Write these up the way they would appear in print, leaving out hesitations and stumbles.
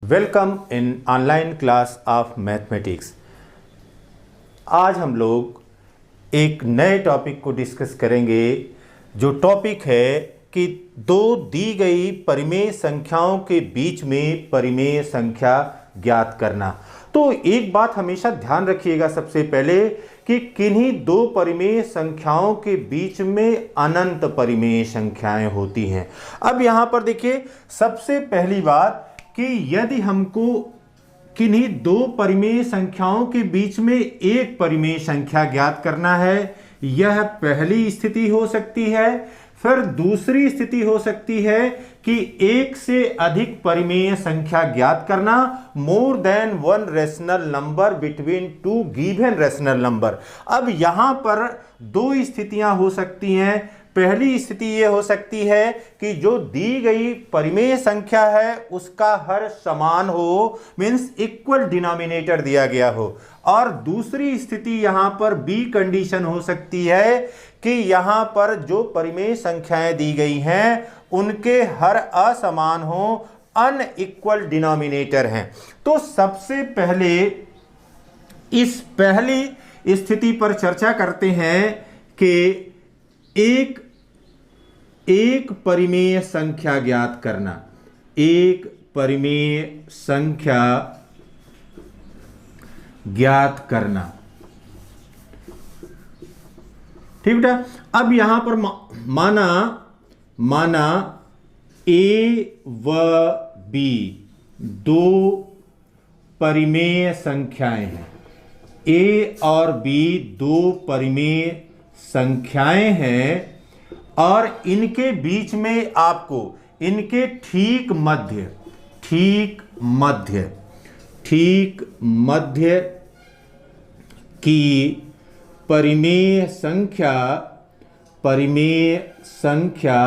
Welcome in online class of mathematics. आज हम लोग एक नए टॉपिक को डिस्कस करेंगे, जो टॉपिक है कि दो दी गई परिमेय संख्याओं के बीच में परिमेय संख्या ज्ञात करना। तो एक बात हमेशा ध्यान रखिएगा सबसे पहले कि किन्हीं दो परिमेय संख्याओं के बीच में अनंत परिमेय संख्याएं होती हैं। अब यहां पर देखिए, सबसे पहली बात कि यदि हमको किन्हीं दो परिमेय संख्याओं के बीच में एक परिमेय संख्या ज्ञात करना है, यह पहली स्थिति हो सकती है। फिर दूसरी स्थिति हो सकती है कि एक से अधिक परिमेय संख्या ज्ञात करना, more than one rational number between two given rational number. अब यहां पर दो स्थितियां हो सकती हैं। पहली स्थिति यह हो सकती है कि जो दी गई परिमेय संख्या है उसका हर समान हो, मीन्स इक्वल डिनोमिनेटर दिया गया हो। और दूसरी स्थिति यहां पर बी कंडीशन हो सकती है कि यहां पर जो परिमेय संख्याएं दी गई हैं उनके हर असमान हो, अनइक्वल डिनोमिनेटर हैं। तो सबसे पहले इस पहली स्थिति पर चर्चा करते हैं कि एक परिमेय संख्या ज्ञात करना। एक परिमेय संख्या ज्ञात करना, ठीक बेटा। अब यहां पर माना ए व बी दो परिमेय संख्याएं हैं। ए और बी दो परिमेय संख्याएं हैं और इनके बीच में आपको इनके ठीक मध्य की परिमेय संख्या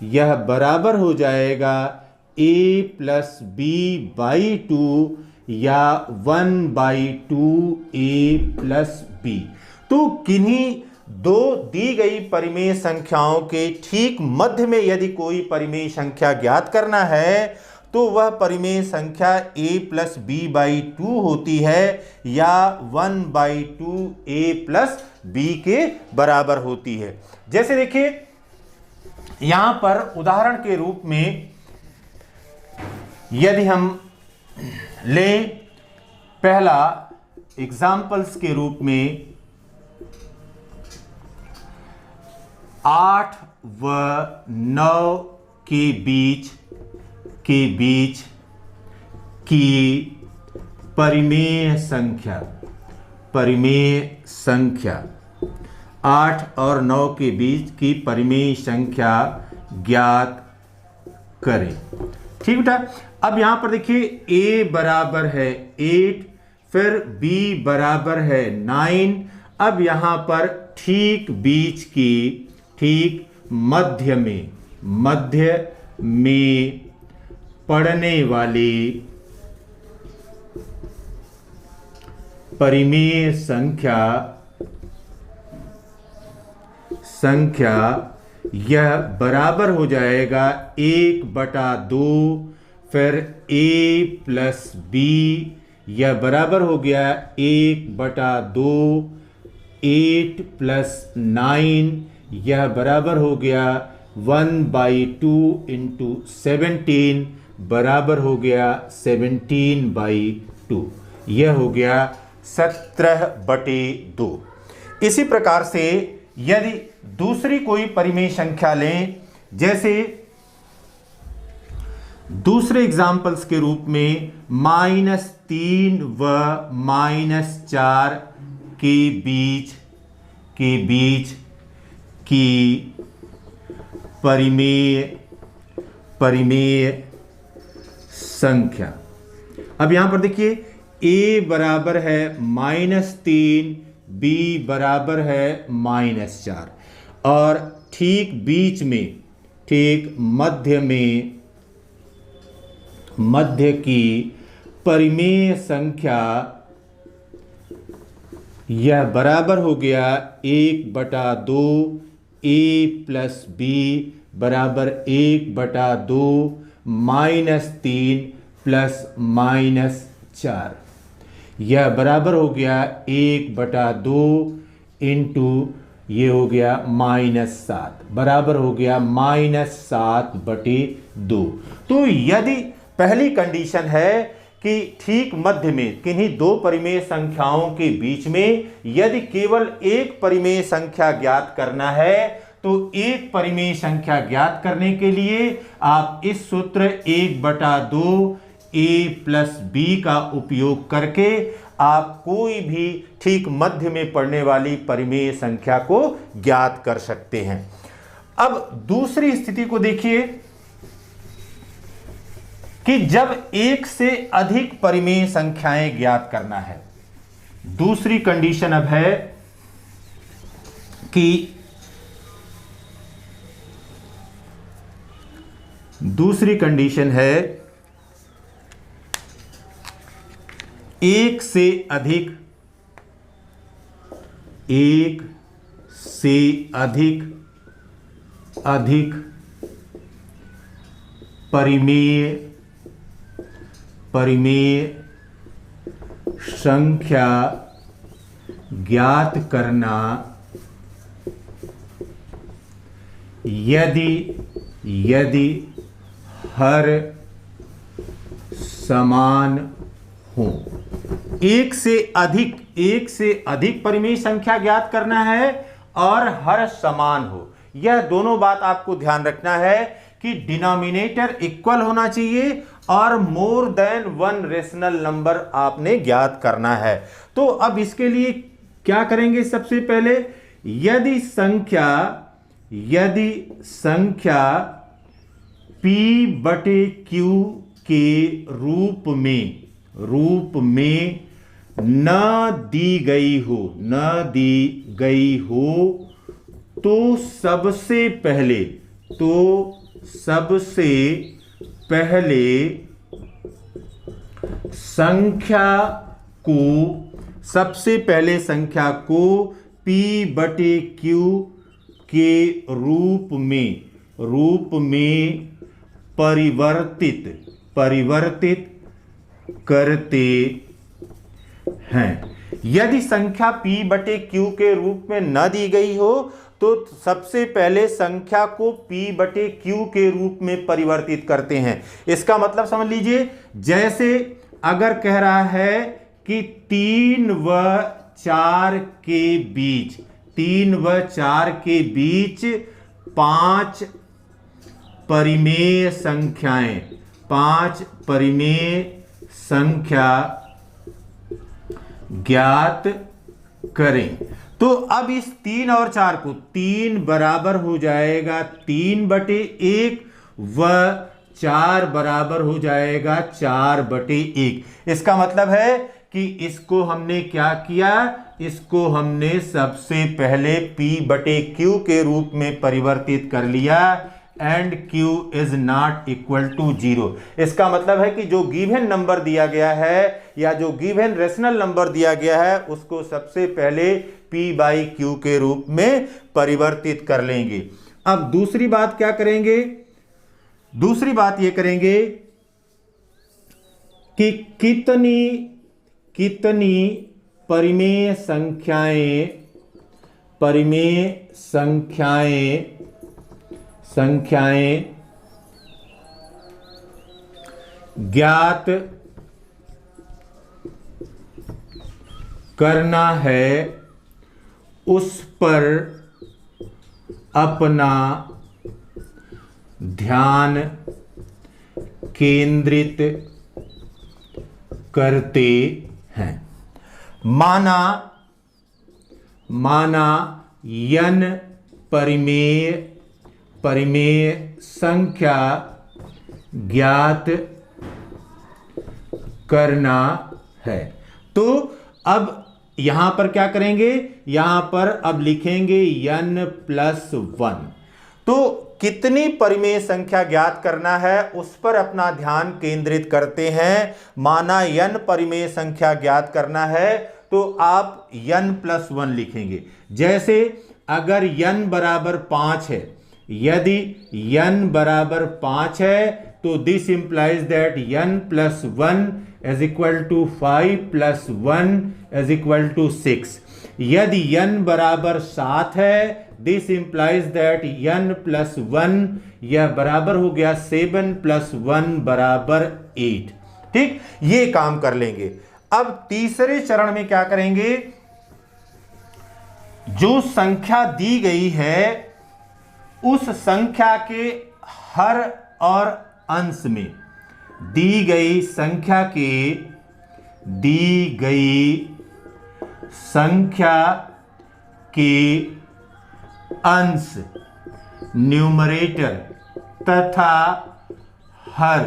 यह बराबर हो जाएगा a plus B by two या 1/2 a प्लस बी। तो किन्हीं दो दी गई परिमेय संख्याओं के ठीक मध्य में यदि कोई परिमेय संख्या ज्ञात करना है तो वह परिमेय संख्या a plus B by two होती है या 1/2 a प्लस बी के बराबर होती है। जैसे देखिए, यहां पर उदाहरण के रूप में यदि हम लें, पहला एग्जाम्पल्स के रूप में 8 व 9 के बीच की परिमेय संख्या 8 और 9 के बीच की परिमेय संख्या ज्ञात करें, ठीक बेटा। अब यहां पर देखिए, a बराबर है 8, फिर b बराबर है 9। अब यहां पर ठीक बीच की मध्य में पड़ने वाली परिमेय संख्या यह बराबर हो जाएगा 1/2, फिर a प्लस b, यह बराबर हो गया 1/2, 8 प्लस 9, यह बराबर हो गया 1/2 इंटू 17, बराबर हो गया 17/2। यह हो गया 17/2। इसी प्रकार से यदि दूसरी कोई परिमेय संख्या लें, जैसे दूसरे एग्जाम्पल्स के रूप में -3 व -4 के बीच की परिमेय संख्या। अब यहां पर देखिए, a बराबर है -3, b बराबर है -4 और ठीक बीच में, ठीक मध्य की परिमेय संख्या यह बराबर हो गया 1/2, a प्लस b बराबर 1/2 -3, प्लस माइनस 4, यह बराबर हो गया 1/2 इंटू ये हो गया -7, बराबर हो गया -7/2। तो यदि पहली कंडीशन है कि ठीक मध्य में किन्हीं दो परिमेय संख्याओं के बीच में यदि केवल एक परिमेय संख्या ज्ञात करना है, तो एक परिमेय संख्या ज्ञात करने के लिए आप इस सूत्र 1/2 a प्लस b का उपयोग करके आप कोई भी ठीक मध्य में पड़ने वाली परिमेय संख्या को ज्ञात कर सकते हैं। अब दूसरी स्थिति को देखिए कि जब एक से अधिक परिमेय संख्याएं ज्ञात करना है। दूसरी कंडीशन अब है कि दूसरी कंडीशन है एक से अधिक परिमेय संख्या ज्ञात करना यदि हर समान हो। एक से अधिक परिमेय संख्या ज्ञात करना है और हर समान हो। यह दोनों बात आपको ध्यान रखना है कि डिनोमिनेटर इक्वल होना चाहिए और more than one rational number आपने ज्ञात करना है। तो अब इसके लिए क्या करेंगे? सबसे पहले यदि संख्या p/q के रूप में न दी गई हो तो सबसे पहले संख्या को p/q के रूप में परिवर्तित करते हैं। यदि संख्या p/q के रूप में न दी गई हो तो सबसे पहले संख्या को p/q के रूप में परिवर्तित करते हैं। इसका मतलब समझ लीजिए, जैसे अगर कह रहा है कि 3 व 4 के बीच 5 परिमेय संख्या ज्ञात करें। तो अब इस 3 और 4 को 3 बराबर हो जाएगा 3/1 व 4 बराबर हो जाएगा 4/1। इसका मतलब है कि इसको हमने क्या किया? इसको हमने सबसे पहले p/q के रूप में परिवर्तित कर लिया and q is not equal to 0। इसका मतलब है कि जो गिवन नंबर दिया गया है या जो गिवन रेशनल नंबर दिया गया है उसको सबसे पहले p/q के रूप में परिवर्तित कर लेंगे। अब दूसरी बात क्या करेंगे? दूसरी बात यह करेंगे कि कितनी परिमेय संख्याएं ज्ञात करना है उस पर अपना ध्यान केंद्रित करते हैं। माना n परिमेय संख्या ज्ञात करना है। तो अब यहां पर क्या करेंगे? यहां पर अब लिखेंगे n+1। तो कितनी परिमेय संख्या ज्ञात करना है उस पर अपना ध्यान केंद्रित करते हैं। माना n परिमेय संख्या ज्ञात करना है तो आप n+1 लिखेंगे। जैसे अगर n बराबर 5 है, यदि n बराबर 5 है तो this implies that n plus 1 is equal to 5 plus 1 is equal to 6। यदि n बराबर 7 है, this implies that n plus 1, यह बराबर हो गया 7 प्लस 1 बराबर 8। ठीक, ये काम कर लेंगे। अब तीसरे चरण में क्या करेंगे, जो संख्या दी गई है उस संख्या के हर और अंश में, दी गई संख्या के अंश न्यूमरेटर तथा हर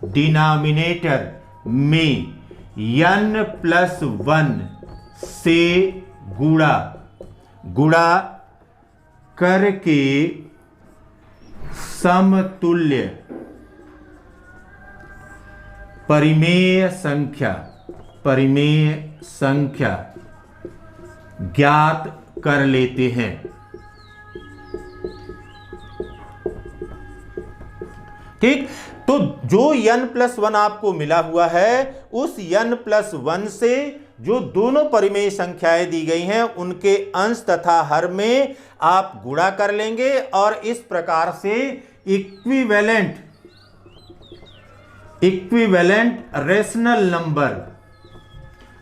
डिनोमिनेटर में n प्लस 1 से गुणा करके समतुल्य परिमेय संख्या ज्ञात कर लेते हैं। ठीक, तो जो n प्लस 1 आपको मिला हुआ है, उस n प्लस 1 से जो दोनों परिमेय संख्याएं दी गई हैं उनके अंश तथा हर में आप गुणा कर लेंगे और इस प्रकार से इक्विवेलेंट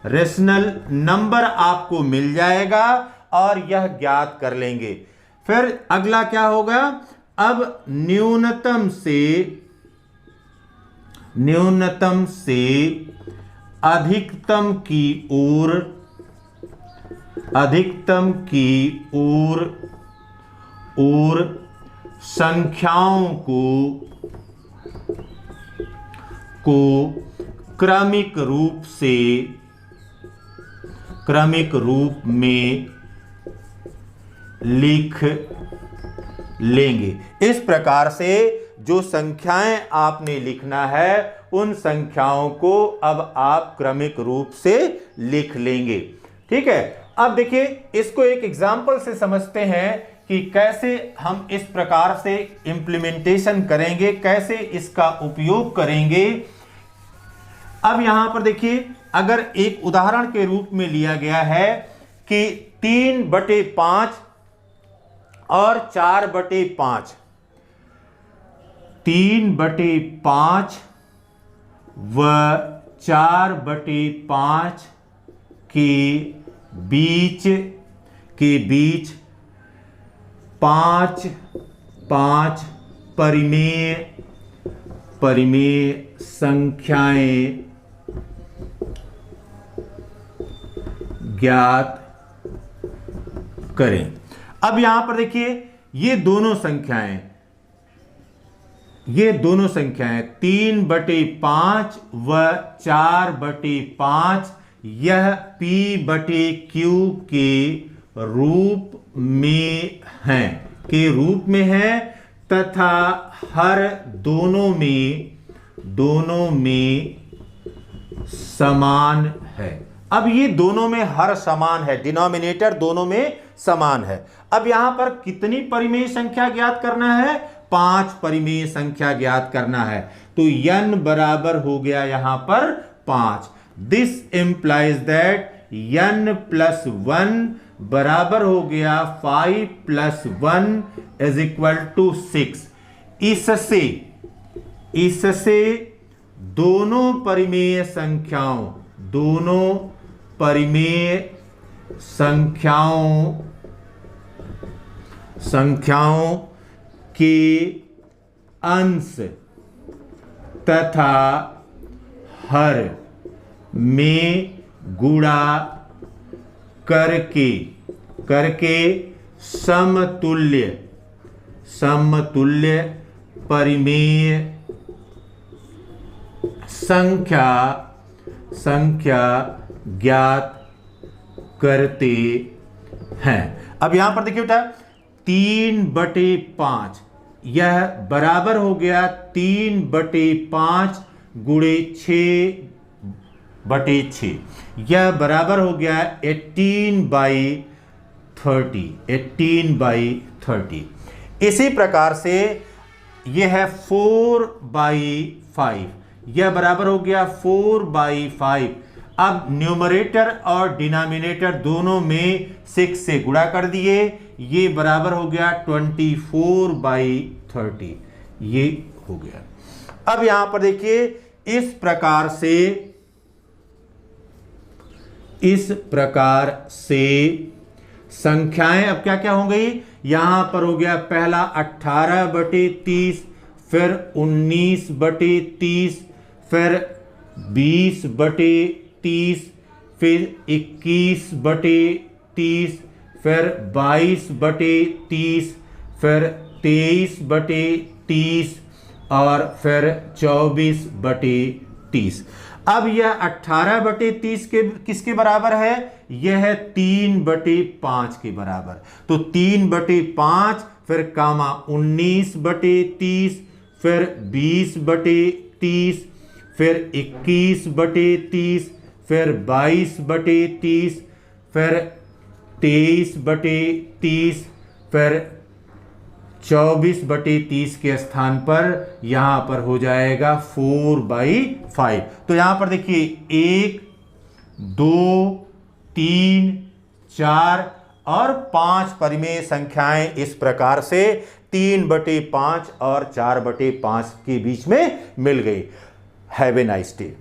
रेशनल नंबर आपको मिल जाएगा और यह ज्ञात कर लेंगे। फिर अगला क्या होगा, अब न्यूनतम से अधिकतम की ओर संख्याओं को क्रमिक रूप में लिख लेंगे। इस प्रकार से जो संख्याएं आपने लिखना है उन संख्याओं को अब आप क्रमिक रूप से लिख लेंगे। ठीक है, अब देखिए इसको एक एग्जाम्पल से समझते हैं कि कैसे हम इस प्रकार से इंप्लीमेंटेशन करेंगे, कैसे इसका उपयोग करेंगे। अब यहां पर देखिए, अगर एक उदाहरण के रूप में लिया गया है कि 3/5 और 4/5, 3/5 व 4/5 के बीच 5 परिमेय संख्याएं ज्ञात करें। अब यहां पर देखिए ये दोनों संख्याएं 3/5 व 4/5 यह P/Q के रूप में है तथा हर दोनों में समान है। अब ये दोनों में हर समान है, डिनोमिनेटर दोनों में समान है। अब यहां पर कितनी परिमेय संख्या ज्ञात करना है, 5 परिमेय संख्या ज्ञात करना है। तो n बराबर हो गया यहां पर 5। This implies that n plus 1 बराबर हो गया 5 प्लस 1 इज इक्वल टू 6। इससे दोनों परिमेय संख्याओं के अंश तथा हर में गुणा करके समतुल्य परिमेय संख्या ज्ञात करते हैं। अब यहां पर देखिए बेटा 3/5 यह बराबर हो गया 3/5 गुणे 6/6, यह बराबर हो गया 18/30। इसी प्रकार से ये है 4/5, यह बराबर हो गया 4/5। अब न्यूमरेटर और डिनोमिनेटर दोनों में 6 से गुणा कर दिए, ये बराबर हो गया 24/30, ये हो गया। अब यहां पर देखिए इस प्रकार से संख्याएं अब क्या क्या हो गई, यहां पर हो गया पहला 18/30, फिर 19/30, फिर 20/30, फिर 21/30, फिर 22/30, फिर 23/30 और फिर 24/30। अब यह 18/30 के किसके बराबर है, यह है 3/5 के बराबर। तो 3/5, फिर कामा 19/30, फिर 20/30, फिर 21/30, फिर 22/30, फिर 23/30, फिर 24/30 के स्थान पर यहां पर हो जाएगा 4/5। तो यहां पर देखिए 1, 2, 3, 4 और 5 परिमेय संख्याएं इस प्रकार से 3/5 और 4/5 के बीच में मिल गई। Have a nice day.